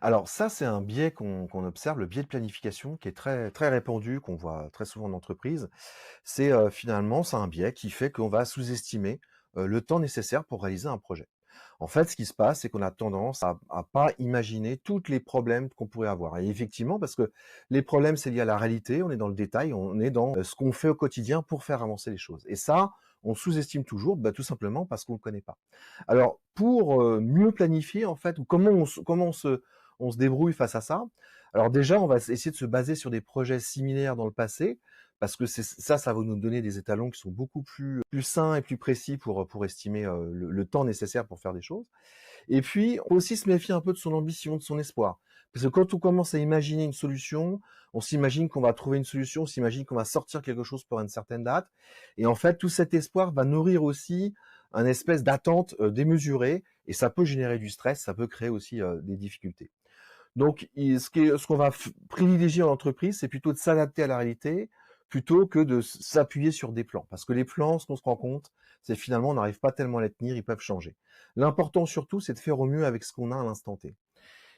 Alors ça, c'est un biais qu'on observe, le biais de planification qui est très très répandu, qu'on voit très souvent en entreprise. Finalement, c'est un biais qui fait qu'on va sous-estimer, le temps nécessaire pour réaliser un projet. En fait, ce qui se passe, c'est qu'on a tendance à pas imaginer toutes les problèmes qu'on pourrait avoir et effectivement, parce que les problèmes, c'est lié à la réalité, on est dans le détail, on est dans, ce qu'on fait au quotidien pour faire avancer les choses et ça, on sous-estime toujours, tout simplement parce qu'on le connaît pas. Alors pour, mieux planifier en fait ou comment on se débrouille face à ça? Alors déjà, on va essayer de se baser sur des projets similaires dans le passé parce que c'est ça va nous donner des étalons qui sont beaucoup plus sains et plus précis pour estimer, le temps nécessaire pour faire des choses. Et puis, on peut aussi se méfier un peu de son ambition, de son espoir. Parce que quand on commence à imaginer une solution, on s'imagine qu'on va trouver une solution, on s'imagine qu'on va sortir quelque chose pour une certaine date. Et en fait, tout cet espoir va nourrir aussi un espèce d'attente démesurée et ça peut générer du stress, ça peut créer aussi des difficultés. Donc, ce qu'on va privilégier en entreprise, c'est plutôt de s'adapter à la réalité plutôt que de s'appuyer sur des plans. Parce que les plans, ce qu'on se rend compte, c'est finalement, on n'arrive pas tellement à les tenir, ils peuvent changer. L'important surtout, c'est de faire au mieux avec ce qu'on a à l'instant T.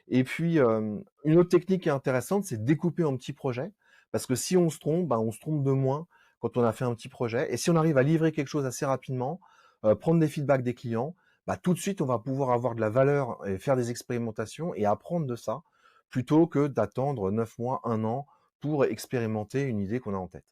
Et puis, une autre technique qui est intéressante, c'est de découper en petits projets. Parce que si on se trompe, on se trompe de moins quand on a fait un petit projet. Et si on arrive à livrer quelque chose assez rapidement, prendre des feedbacks des clients, tout de suite, on va pouvoir avoir de la valeur et faire des expérimentations et apprendre de ça, plutôt que d'attendre 9 mois, un an pour expérimenter une idée qu'on a en tête.